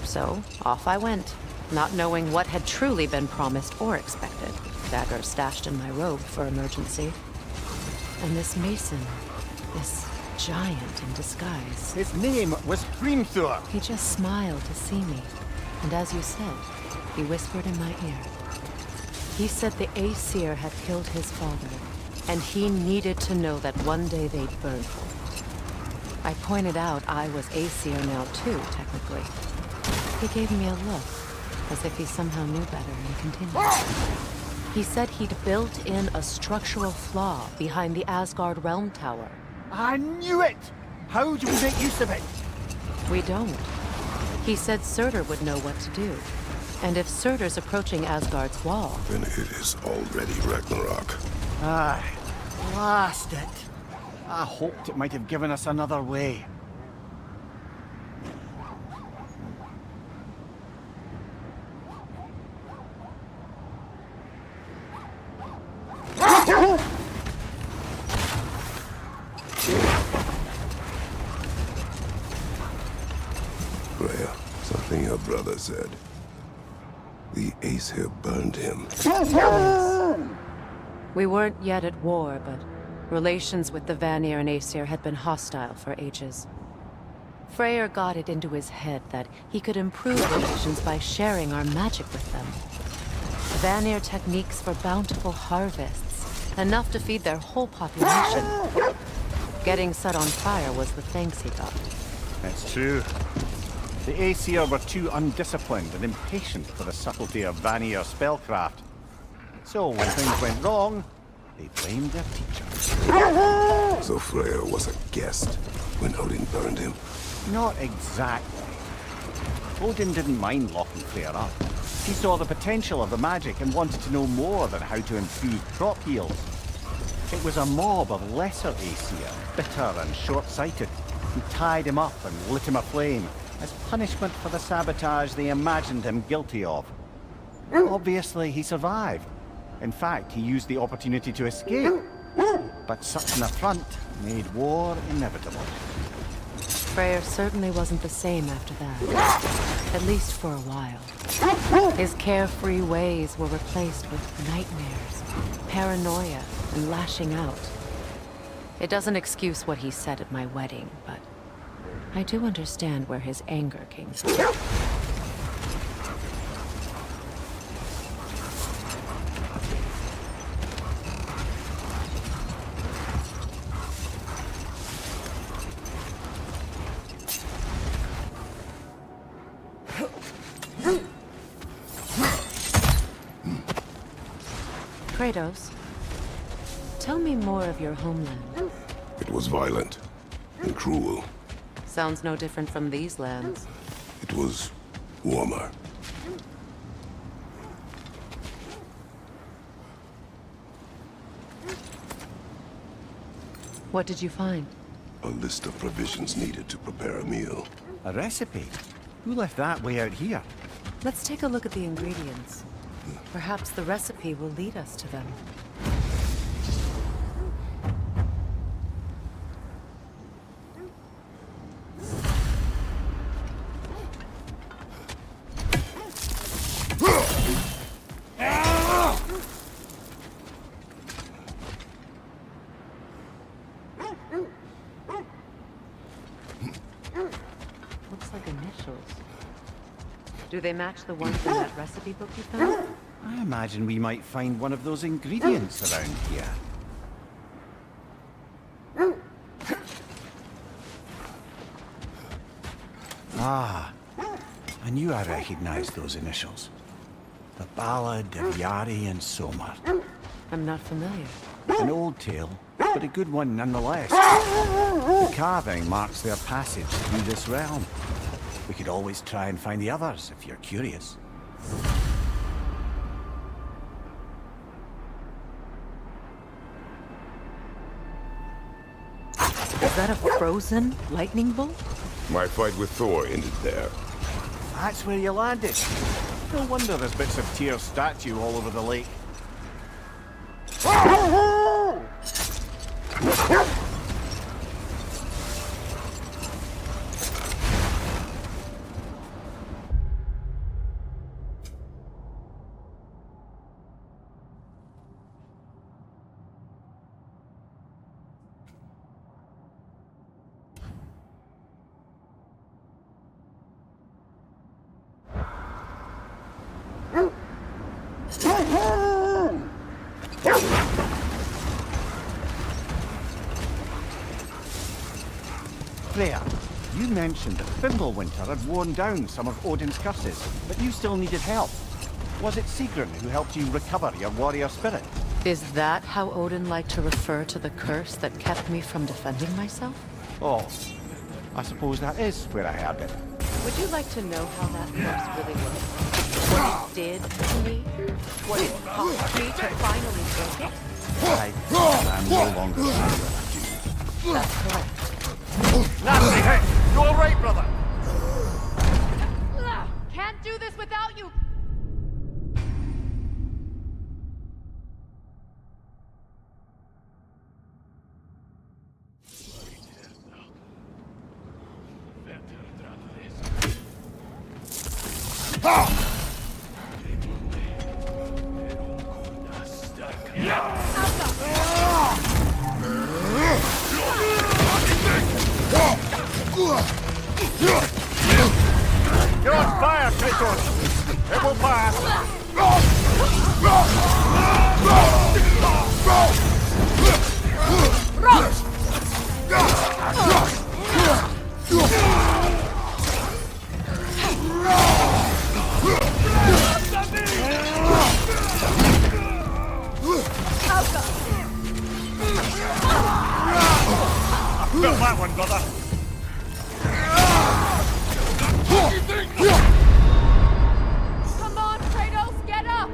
So, off I went, not knowing what had truly been promised or expected. Dagger stashed in my robe for emergency. And this mason, this giant in disguise. His name was Hrimthur. He just smiled to see me. And as you said, he whispered in my ear. He said the Aesir had killed his father, and he needed to know that one day they'd burn for it. I pointed out I was Aesir now too, technically. He gave me a look, as if he somehow knew better, and continued. He said he'd built in a structural flaw behind the Asgard Realm Tower. I knew it! How do we make use of it? We don't. He said Surtur would know what to do. And if Surtur's approaching Asgard's wall... Then it is already Ragnarok. Aye, blast it. I hoped it might have given us another way. Freya, something your brother said. The Aesir burned him. Yes. We weren't yet at war, but relations with the Vanir and Aesir had been hostile for ages. Freyr got it into his head that he could improve relations by sharing our magic with them. Vanir techniques for bountiful harvests, enough to feed their whole population. Getting set on fire was the thanks he got. That's true. The Aesir were too undisciplined and impatient for the subtlety of Vanir spellcraft. So when things went wrong, they blamed their teacher. So Freyr was a guest when Odin burned him? Not exactly. Odin didn't mind locking Freyr up. He saw the potential of the magic and wanted to know more than how to improve crop yields. It was a mob of lesser Aesir, bitter and short-sighted, who tied him up and lit him aflame. as punishment for the sabotage they imagined him guilty of. Obviously, he survived. In fact, he used the opportunity to escape. But such an affront made war inevitable. Freyr certainly wasn't the same after that. At least for a while. His carefree ways were replaced with nightmares, paranoia, and lashing out. It doesn't excuse what he said at my wedding, but I do understand where his anger came from. Kratos, tell me more of your homeland. It was violent and cruel. Sounds no different from these lands. It was warmer. What did you find? A list of provisions needed to prepare a meal. A recipe? Who left that way out here? Let's take a look at the ingredients. Perhaps the recipe will lead us to them. Looks like initials. Do they match the ones in that recipe book you found? I imagine we might find one of those ingredients around here. Ah, I knew I recognized those initials. The Ballad of Yari and Somar. I'm not familiar. An old tale, but a good one nonetheless. The carving marks their passage through this realm. We could always try and find the others if you're curious. Is that a frozen lightning bolt? My fight with Thor ended there. That's where you landed. No wonder there's bits of Tyr's statue all over the lake. Freya, you mentioned that Fimbulwinter had worn down some of Odin's curses, but you still needed help. Was it Sigrun who helped you recover your warrior spirit? Is that how Odin liked to refer to the curse that kept me from defending myself? Oh, I suppose that is where I heard it. Would you like to know how that curse really works? What it did to me? What it cost me to finally break it? I'm no longer sure. That's correct. Nasty hit! You all right, brother? Can't do this without you! You're on fire, Kratos! It will pass! Felt that one, brother! Come on, Kratos, get up!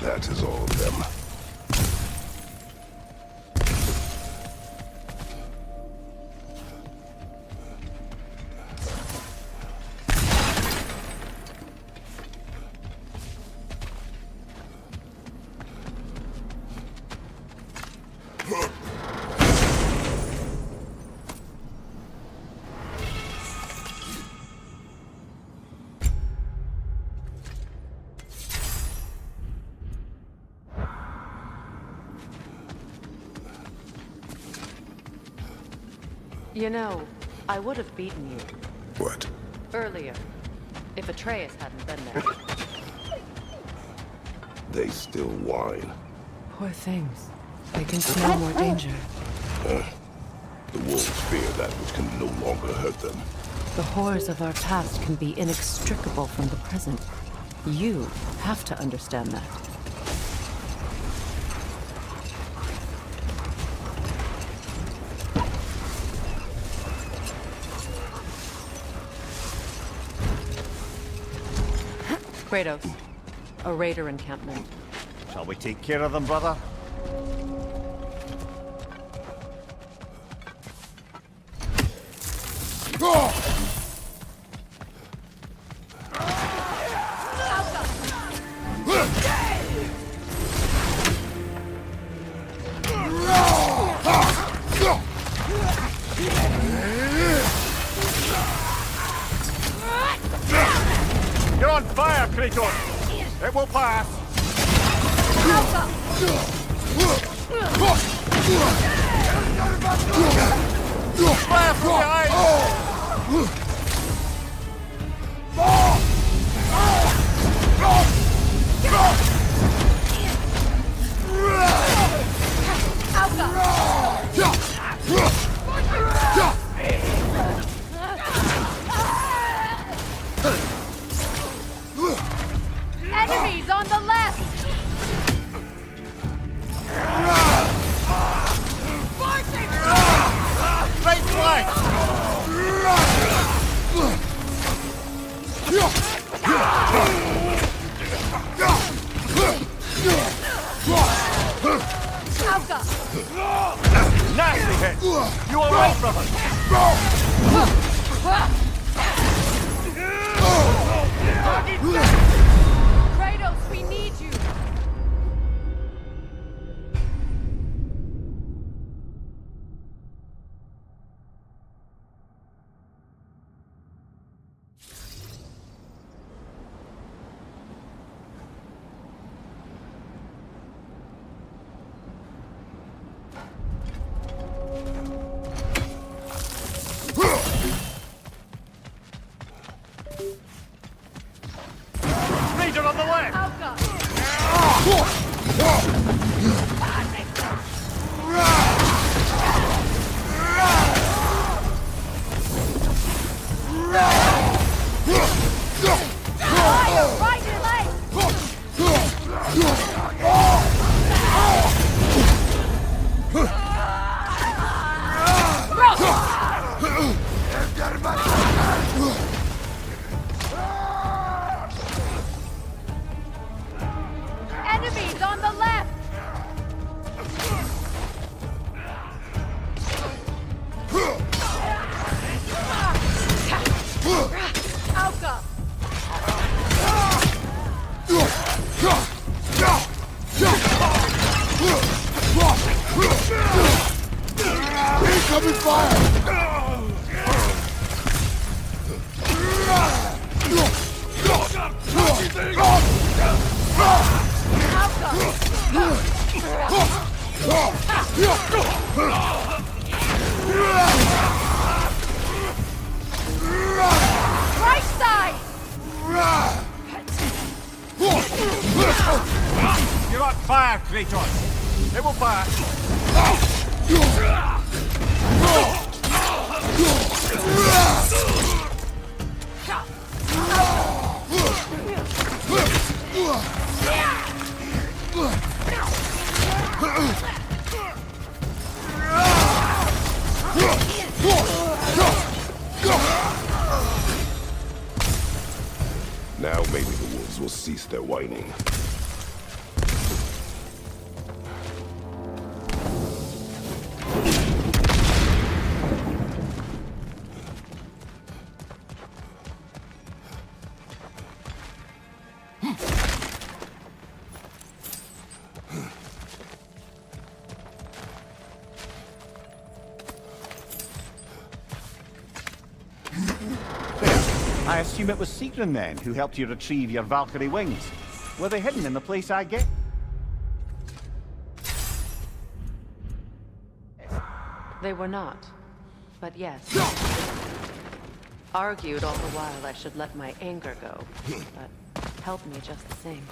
That is all of them. You know, I would have beaten you What? earlier if Atreus hadn't been there. They still whine. Poor things. They can smell more danger. The wolves fear that which can no longer hurt them. The horrors of our past can be inextricable from the present. You have to understand that. Kratos, a raider encampment. Shall we take care of them, brother? You're on fire, Kratos! It will pass! Fire from behind! Enemies on the left! Right flank! Nasty hit! You alright, brother? Kratos, we need you! Raider on the left! Right leg! Enemies on the left! Alka! Incoming fire! Right side! You're on fire, Kratos! It will pass! Yeah! cease their whining. I assume it was Sigrun then who helped you retrieve your Valkyrie wings. Were they hidden in the place I get? They were not. But yes. Argued all the while I should let my anger go. But helped me just the same.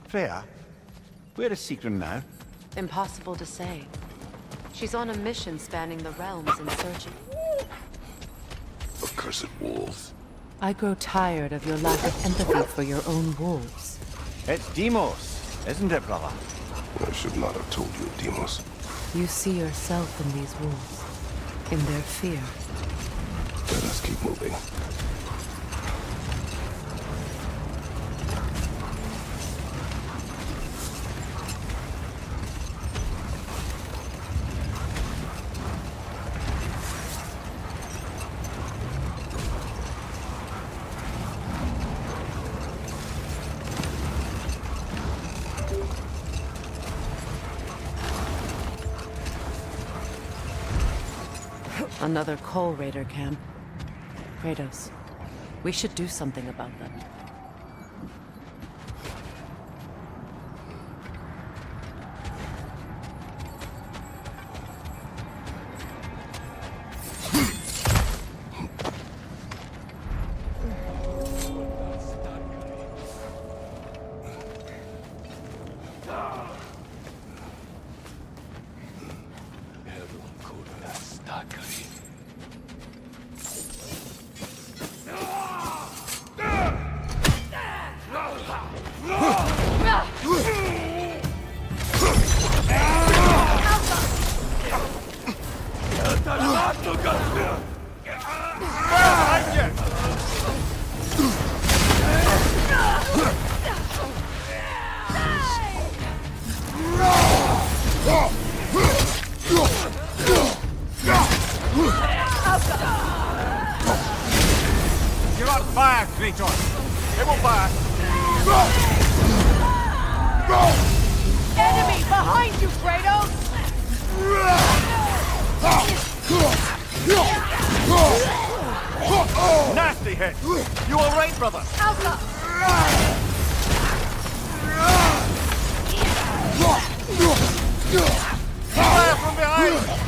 Freya, where is Sigrun now? Impossible to say. She's on a mission spanning the realms in search of... Accursed wolves. I grow tired of your lack of empathy for your own wolves. It's Deimos, isn't it, brother? I should not have told you, Deimos. You see yourself in these wolves, in their fear. Let us keep moving. Another Coal Raider camp. Kratos, we should do something about them. You're on fire, Kratos! It will fire! Enemy behind you, Kratos! Nasty hit! You all right, brother? Fire from behind!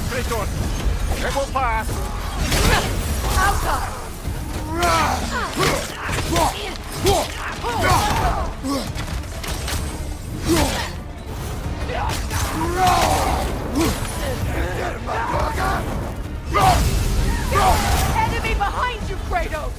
fire, Kratos! It will pass! Enemy behind you, Kratos!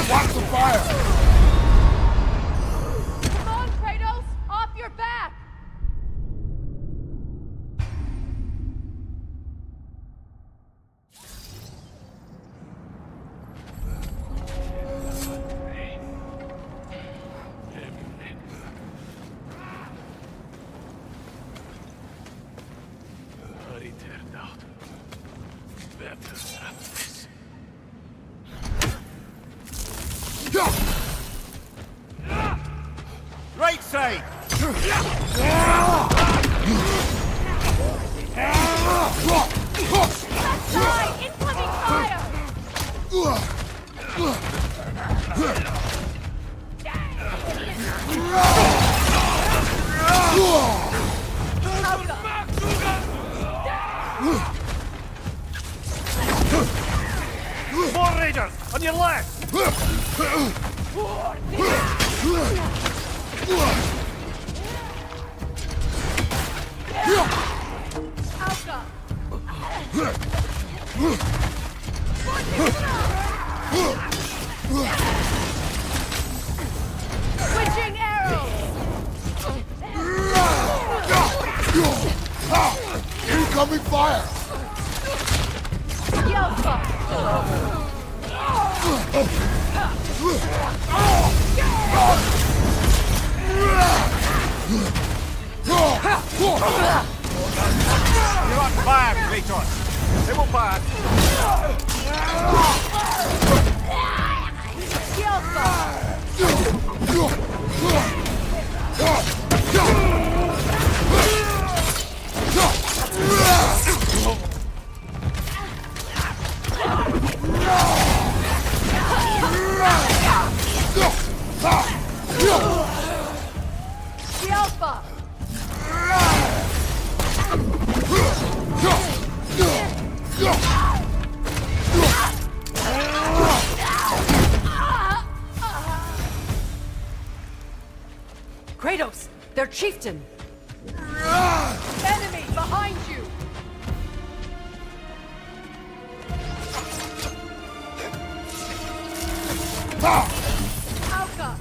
Watch the fire! Come on, Kratos! Off your back! Right side! Left side! Incoming fire! More raiders! On your left! Switching arrows! Incoming fire! You're on fire, Kratos! It will pass! Kratos, their chieftain! Enemy behind you! Alka!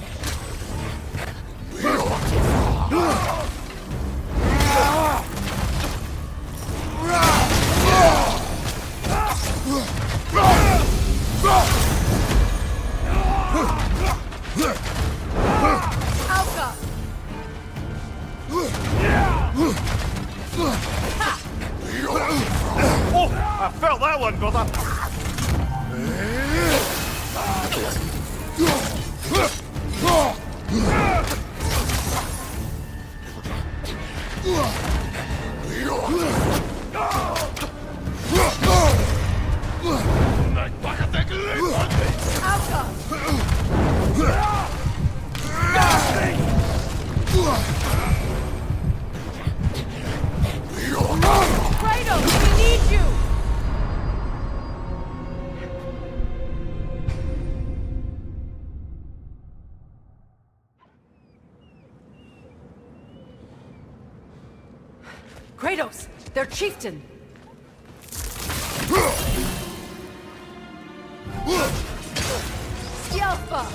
Alka! Oh! I felt that one, brother! Kratos, we need you! Kratos, their chieftain! Yelpa!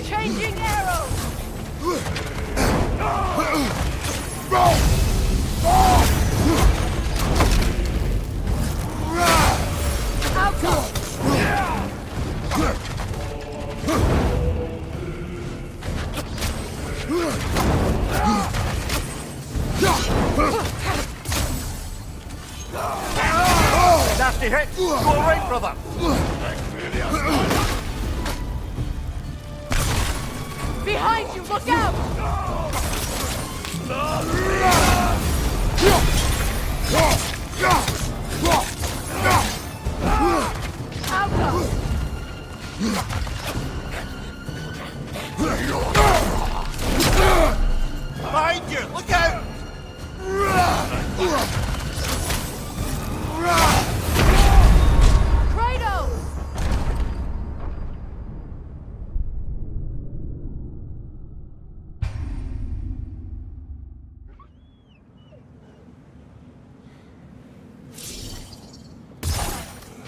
Changing arrows! That's Nasty hit! You alright, brother? Behind you, look out! Behind you! Look out!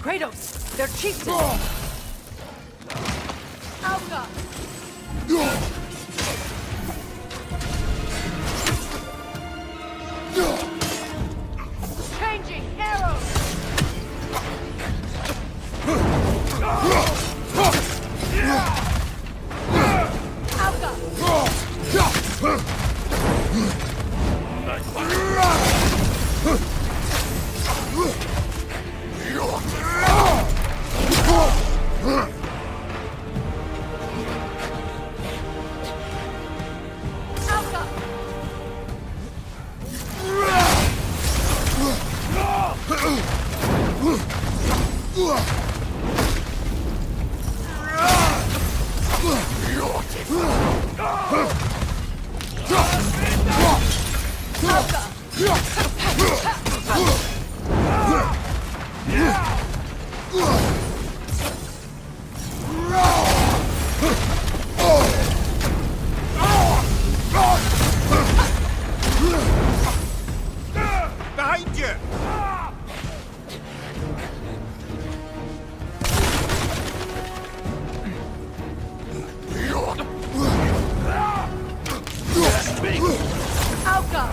Kratos! Kratos! They're chieftains! Alka! Changing arrows! Behind you! Alka!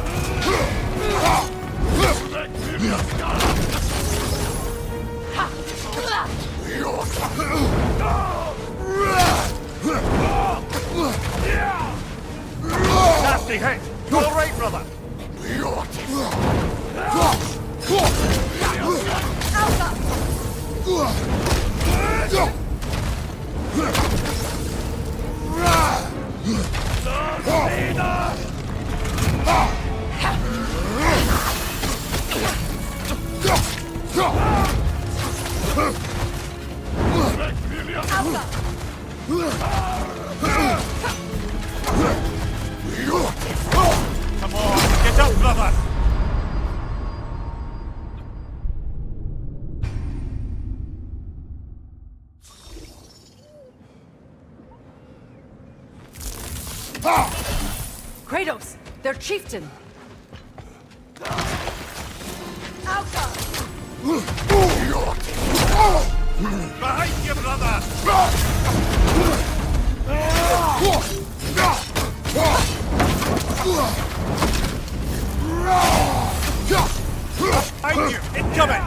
Nasty hit! You alright, brother? Come on, get up, brother! Kratos! They're chieftain! Behind you, brother! Behind you! Incoming!